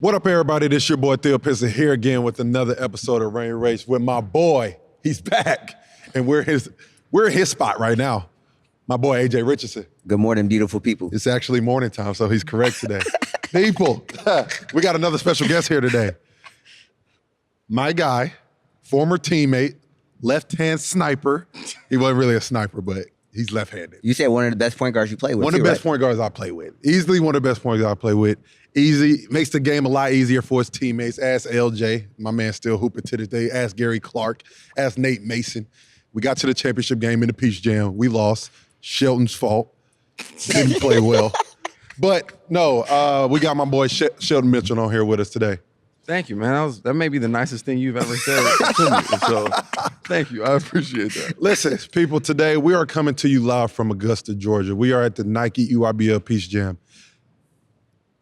What up, everybody? This your boy Theo Pinson here again with another episode of Rain Race with my boy. He's back, and we're in his spot right now. My boy AJ Richardson. Good morning, beautiful people. It's actually morning time, so he's correct today. People, we got another special guest here today. My guy, former teammate, left-hand sniper. He wasn't really a sniper, but he's left-handed. You said one of the best point guards you play with. One of the best point guards I play with. Easily one of the best point guards I play with. Easy, makes the game a lot easier for his teammates. Ask LJ, my man still hooping to this day. Ask Gary Clark. Ask Nate Mason. We got to the championship game in the Peach Jam. We lost. Shelton's fault. Didn't play well. But no, we got my boy Shelton Mitchell on here with us today. Thank you, man. That may be the nicest thing you've ever said to me. So thank you. I appreciate that. Listen, people, today we are coming to you live from Augusta, Georgia. We are at the Nike EYBL Peach Jam.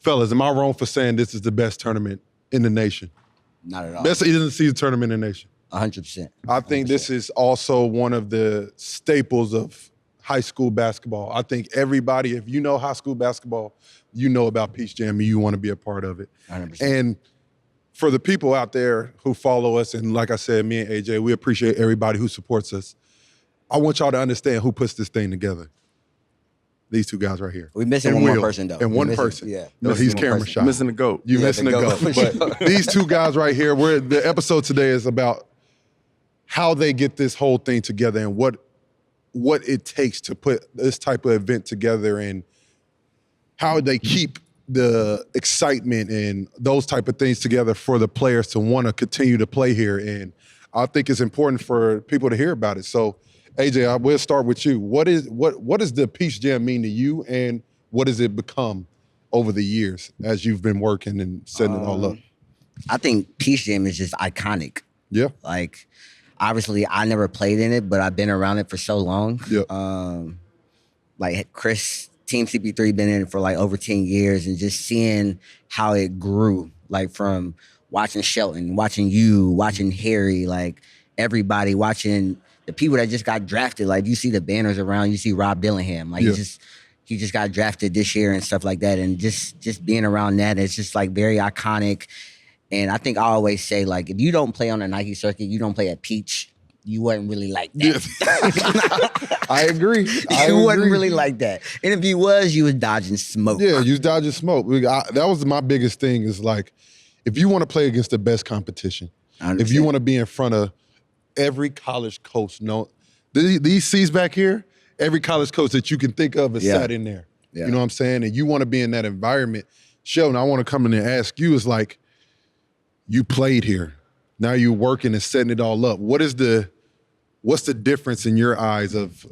Fellas, am I wrong for saying this is the best tournament in the nation? Not at all. Best end of the season tournament in the nation. 100%. I think this is also one of the staples of high school basketball. I think everybody, if you know high school basketball, you know about Peach Jam and you want to be a part of it. 100%. And for the people out there who follow us, and like I said, me and AJ, we appreciate everybody who supports us. I want y'all to understand who puts this thing together. These two guys right here. We're missing one more person, though. And one person. Yeah. No, he's camera shy. Missing the GOAT. You're missing the GOAT. But these two guys right here, the episode today is about how they get this whole thing together and what it takes to put this type of event together and how they keep the excitement and those type of things together for the players to want to continue to play here. And I think it's important for people to hear about it. So, AJ, I will start with you. What does the Peach Jam mean to you, and what has it become over the years as you've been working and setting it all up? I think Peach Jam is just iconic. Yeah. Like, obviously, I never played in it, but I've been around it for so long. Yeah. Like Chris, Team CP3 been in it for like over 10 years, and just seeing how it grew, like from watching Shelton, watching you, watching Harry, like everybody watching the people that just got drafted. Like you see the banners around, you see Rob Dillingham, like he just got drafted this year and stuff like that. And just being around that, it's just like very iconic. And I think I always say, like, if you don't play on a Nike circuit, you don't play at Peach, you wasn't really like that. Yeah. I agree. You wasn't really like that. And if you was dodging smoke. Yeah, you was dodging smoke. That was my biggest thing is like, if you want to play against the best competition, if you want to be in front of every college coach, these seats back here, every college coach that you can think of is sat in there. Yeah. You know what I'm saying? And you want to be in that environment. Sheldon, I want to come in and ask you, is like, you played here. Now you're working and setting it all up. What's the difference in your eyes of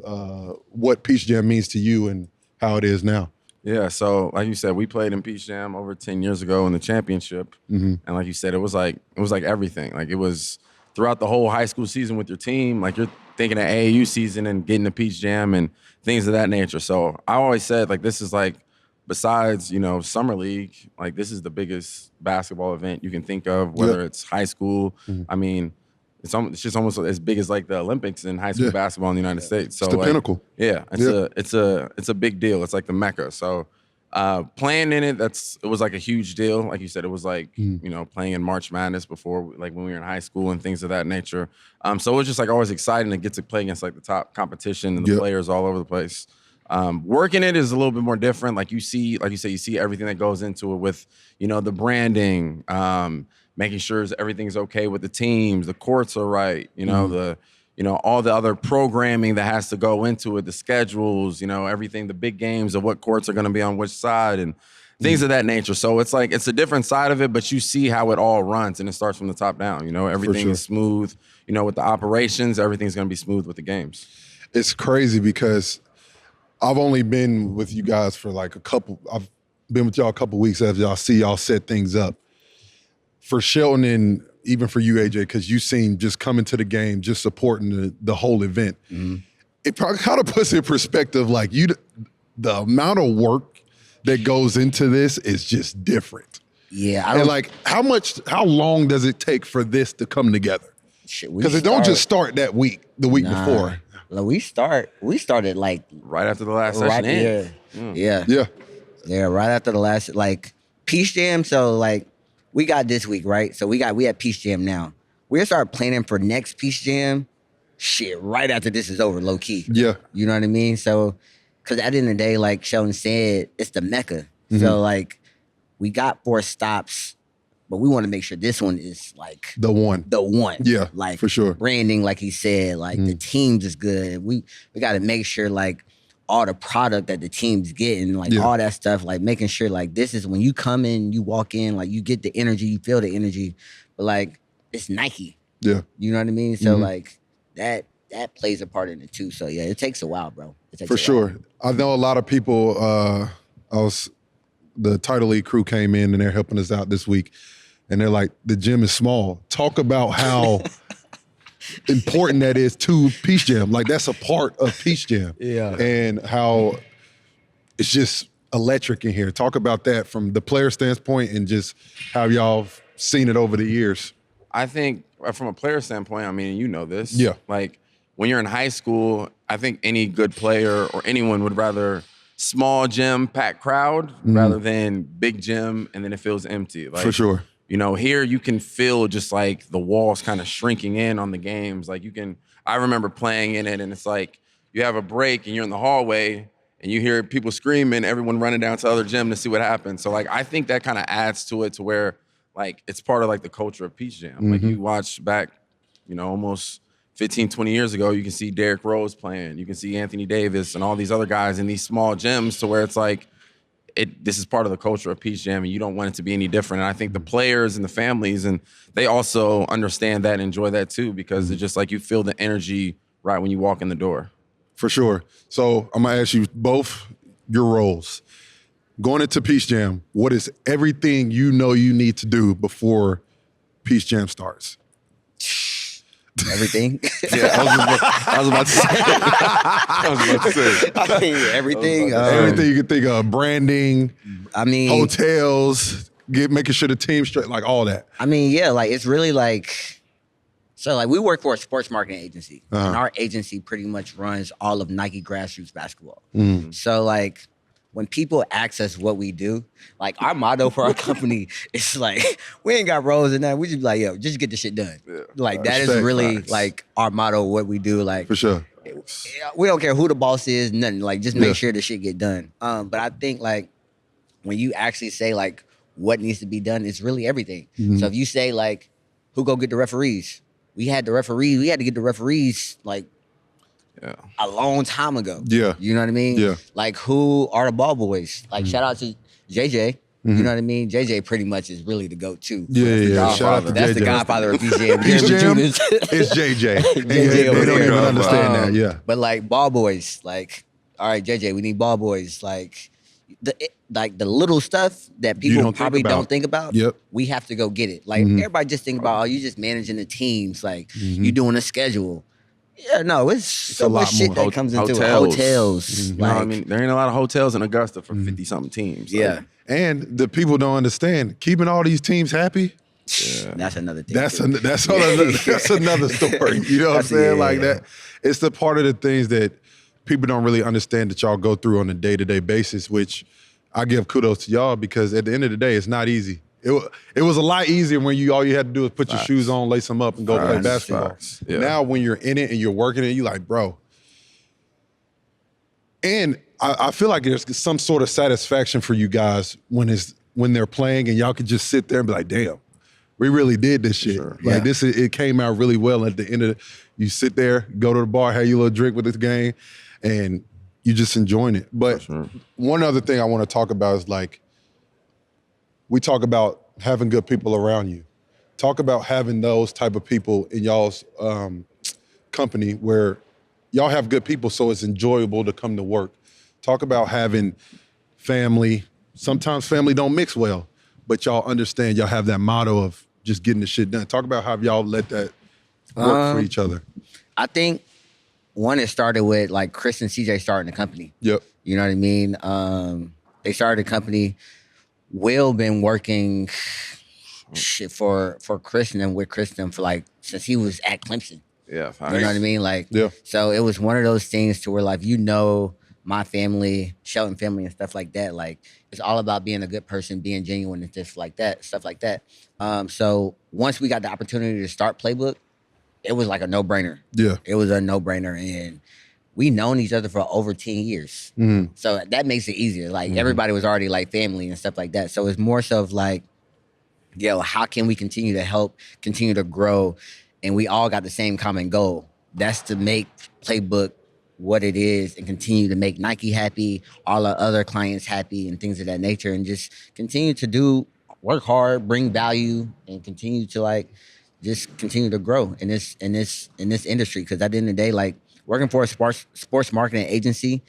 what Peach Jam means to you and how it is now? Yeah, so like you said, we played in Peach Jam over 10 years ago in the championship. Mm-hmm. And like you said, it was like everything. Like it was throughout the whole high school season with your team, like you're thinking of AAU season and getting to Peach Jam and things of that nature. So I always said, like, this is like, besides, Summer League, like this is the biggest basketball event you can think of, whether it's high school. Mm-hmm. I mean, it's just almost as big as like the Olympics in high school basketball in the United States. So it's the pinnacle. Yeah, it's a big deal. It's like the Mecca. So playing in it, it was like a huge deal. Like you said, it was like, playing in March Madness before, like when we were in high school and things of that nature. So it was just like always exciting to get to play against like the top competition and the players all over the place. Working it is a little bit more different. Like you see, like you say, you see everything that goes into it with, the branding, making sure everything's okay with the teams, the courts are right, all the other programming that has to go into it, the schedules, everything, the big games of what courts are going to be on which side and things of that nature. So it's like, it's a different side of it, but you see how it all runs and it starts from the top down, everything is smooth, with the operations, everything's going to be smooth with the games. It's crazy because I've only been with you guys for like I've been with y'all a couple weeks as y'all see y'all set things up. For Shelton and even for you, AJ, because you seem just coming to the game, just supporting the whole event. Mm-hmm. It probably kind of puts in perspective, like the amount of work that goes into this is just different. Yeah. And like, how long does it take for this to come together? Because it don't just start the week before. Like we started like right after the last session. Yeah, right after the last, like Peach Jam. So like we got this week, right? So we had Peace Jam now. We'll start planning for next Peace Jam, shit, right after this is over, low key. Yeah. You know what I mean? So, because at the end of the day, like Sheldon said, it's the Mecca. So, like, we got 4 stops, but we want to make sure this one is, like... The one. Yeah, like, for sure. Branding, like he said, like, the teams is good. We got to make sure, like, all the product that the team's getting, like, all that stuff, like, making sure, like, this is when you come in, you walk in, like, you get the energy, you feel the energy, but, like, it's Nike. Yeah. You know what I mean? So, like, that plays a part in it, too. So, yeah, it takes a while, bro. It takes For a while. sure. I know a lot of people, the Tidal League crew came in and they're helping us out this week. And they're like, the gym is small. Talk about how important that is to Peace Jam. Like, that's a part of Peace Jam. Yeah. And how it's just electric in here. Talk about that from the player standpoint and just how y'all seen it over the years. I think from a player standpoint, I mean, you know this. Yeah. Like, when you're in high school, I think any good player or anyone would rather small gym, packed crowd, rather than big gym, and then it feels empty. Like, For sure. You know, here you can feel just like the walls kind of shrinking in on the games. Like, I remember playing in it, and it's like you have a break and you're in the hallway and you hear people screaming, everyone running down to the other gym to see what happens. So, like, I think that kind of adds to it to where, like, it's part of, like, the culture of Peace Jam. Like, you watch back, you know, almost 15, 20 years ago, you can see Derrick Rose playing. You can see Anthony Davis and all these other guys in these small gyms to where it's like, this is part of the culture of Peace Jam, and you don't want it to be any different. And I think the players and the families, and they also understand that and enjoy that too, because it's just like you feel the energy right when you walk in the door. For sure. So I'm going to ask you both your roles. Going into Peace Jam, what is everything you know you need to do before Peace Jam starts? Everything. Yeah, I was about to say. I mean, everything. Everything you can think of, branding, I mean, hotels, making sure the team's straight, like all that. I mean, yeah, like it's really like, so like we work for a sports marketing agency, and our agency pretty much runs all of Nike grassroots basketball. So like, when people ask us what we do, like our motto for our company is like, we ain't got roles in that. We just be like, yo, just get the shit done. Yeah. Like that is really like our motto, what we do. Like for sure. We don't care who the boss is, nothing. Like just make sure the shit get done. But I think like when you actually say like what needs to be done, it's really everything. So if you say like, who go get the referees? We had to get the referees like a long time ago. Yeah. You know what I mean? Yeah. Like, who are the ball boys? Like, shout out to JJ. You know what I mean? JJ pretty much is really the go-to. Yeah. Shout out to That's JJ. the godfather of Peace Jam. Peace Jam It's JJ. JJ They over don't there. even understand that. Yeah. But, like, ball boys, like, all right, JJ, we need ball boys. Like, the little stuff that people probably don't think about, we have to go get it. Like, everybody just think about, oh, you just managing the teams. Like, you doing a schedule. Yeah, no, it's so much shit that comes into it. Hotels. Like, I mean, there ain't a lot of hotels in Augusta for 50-something teams. Yeah. Like, and the people don't understand, keeping all these teams happy, that's another thing. That's another story. You know what I'm saying? Like that. It's the part of the things that people don't really understand that y'all go through on a day-to-day basis, which I give kudos to y'all, because at the end of the day, it's not easy. It was a lot easier when all you had to do was put your shoes on, lace them up, and go play basketball. Yeah. Now when you're in it and you're working it, you like, bro. And I feel like there's some sort of satisfaction for you guys when they're playing and y'all could just sit there and be like, damn, we really did this shit. Sure. Like it came out really well. At the end of it, you sit there, go to the bar, have your little drink with this game, and you just enjoying it. But one other thing I want to talk about is like, we talk about having good people around you. Talk about having those type of people in y'all's company where y'all have good people, so it's enjoyable to come to work. Talk about having family. Sometimes family don't mix well, but y'all understand, y'all have that motto of just getting the shit done. Talk about how y'all let that work for each other. I think one, it started with like Chris and CJ starting the company. Yep. You know what I mean? They started the company. Will been working for Kristen and with Kristen for like since he was at Clemson. Yeah, you know what I mean? Like, yeah. So it was one of those things to where like my family, Shelton family, and stuff like that. Like it's all about being a good person, being genuine, and stuff like that. So once we got the opportunity to start Playbook, it was like a no-brainer. Yeah. It was a no-brainer, and we known each other for over 10 years. Mm-hmm. So that makes it easier. Like everybody was already like family and stuff like that. So it's more so of like, yo, how can we continue to help, continue to grow? And we all got the same common goal. That's to make Playbook what it is and continue to make Nike happy, all our other clients happy and things of that nature, and just continue to work hard, bring value, and continue to like just continue to grow in this industry. Because at the end of the day, like working for a sports marketing agency,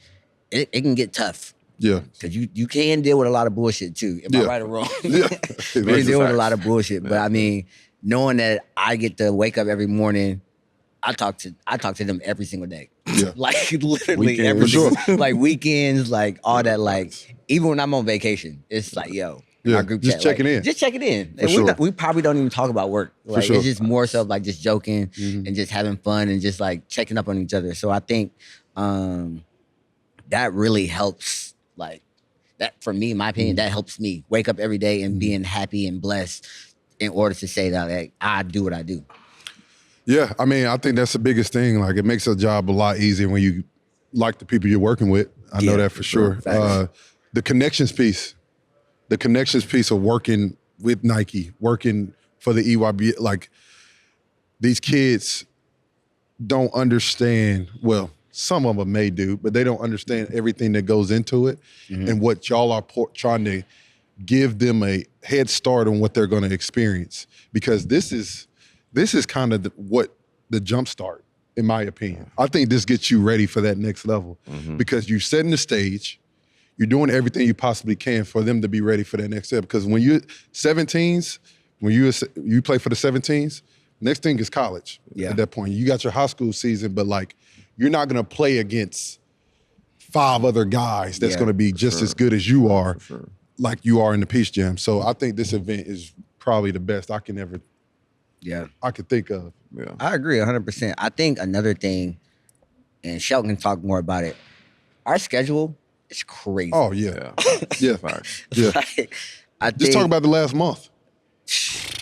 it can get tough. Yeah. Because you can deal with a lot of bullshit too. Am I right or wrong? Yeah. You can deal with a lot of bullshit. But I mean, knowing that I get to wake up every morning, I talk to them every single day. Yeah. Like literally Weekend, every for single, like weekends, like all that, like even when I'm on vacation, it's like, yo, in our group just chat, checking like, in. Just checking in. For And sure. we probably don't even talk about work. Like sure. it's just more so like just joking Mhm. and just having fun and just like checking up on each other. So I think that really helps. Like that for me, in my opinion, that helps me wake up every day and being happy and blessed in order to say that like, I do what I do. Yeah, I mean, I think that's the biggest thing. Like, it makes a job a lot easier when you like the people you're working with. I know that for sure. Facts. The connections piece of working with Nike, working for the EYBL, like these kids don't understand. Well, some of them may do, but they don't understand everything that goes into it and what y'all are trying to give them a head start on what they're going to experience. Because this is kind of what the jump start, in my opinion. I think this gets you ready for that next level because you're setting the stage, you're doing everything you possibly can for them to be ready for that next step. Because when you're 17s, when you play for the 17s, next thing is college. Yeah. At that point, you got your high school season, but like you're not gonna play against 5 other guys that's gonna be just as good as you are, like you are in the Peace Jam. So I think this event is probably the best I could think of. Yeah. I agree 100%. I think another thing, and Shelton can talk more about it, our schedule is crazy. Oh yeah, yeah, Facts. yeah. Like, I Just think, talk about the last month.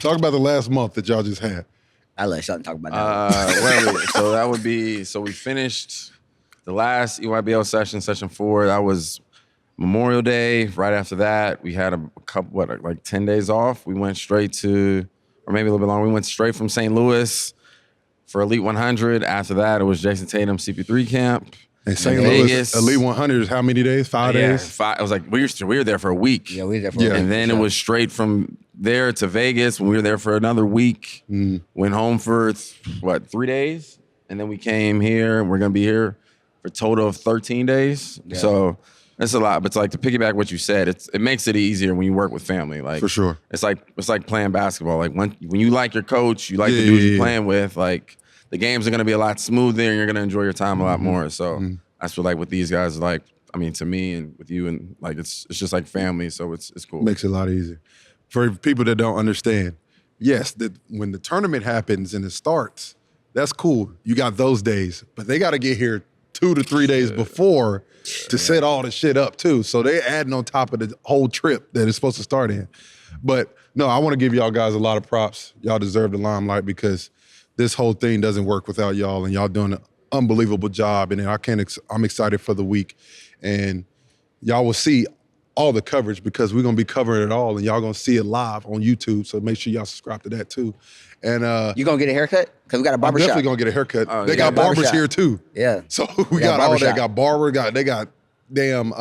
Talk about the last month that y'all just had. I let Shelton talk about that. Where are we? So that would be, so we finished the last EYBL session 4. That was Memorial Day. Right after that, we had a couple, like 10 days off. We went straight to, or maybe a little bit longer, we went straight from St. Louis for Elite 100. After that, it was Jason Tatum CP3 camp. And St. Vegas. Louis, Elite 100 is how many days? 5 days? It was like, we were there for a week. Yeah, we were there for Yeah. a week, And then for it sure. was straight from there to Vegas. When we were there for another week, went home for 3 days, and then we came here. And we're gonna be here for a total of 13 days. Yeah. So that's a lot. But it's like to piggyback what you said, it makes it easier when you work with family. Like For sure. it's like playing basketball. Like when you like your coach, you like the dudes you're playing with. Like the games are gonna be a lot smoother, and you're gonna enjoy your time a lot more. So that's what like with these guys, like I mean, to me and with you, and like it's just like family. So it's cool. Makes it a lot easier. For people that don't understand, yes, when the tournament happens and it starts, that's cool. You got those days, but they got to get here 2 to 3 days before to set all the shit up too. So they adding on top of the whole trip that it's supposed to start in. But no, I want to give y'all guys a lot of props. Y'all deserve the limelight because this whole thing doesn't work without y'all, and y'all doing an unbelievable job. And I'm excited for the week, and y'all will see all the coverage because we're gonna be covering it all, and y'all gonna see it live on YouTube. So make sure y'all subscribe to that too. And You gonna get a haircut? Because we got a I'm barber definitely shop. gonna get a haircut. Oh, They yeah. got barbers Barbershop. here too. Yeah. So we got all barbershop. that. Got barber. They got damn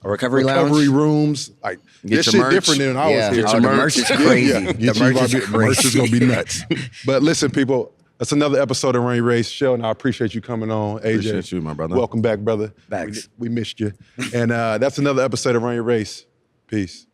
recovery lounge? rooms. Like Get this your shit merch. different than I Yeah. was here. Oh, the merch is crazy. Yeah, The merch is gonna be crazy. nuts. But listen, people, that's another episode of Run Your Race. Sheldon, I appreciate you coming on. AJ, Appreciate you, my brother. Welcome back, brother. Thanks. We missed you. And that's another episode of Run Your Race. Peace.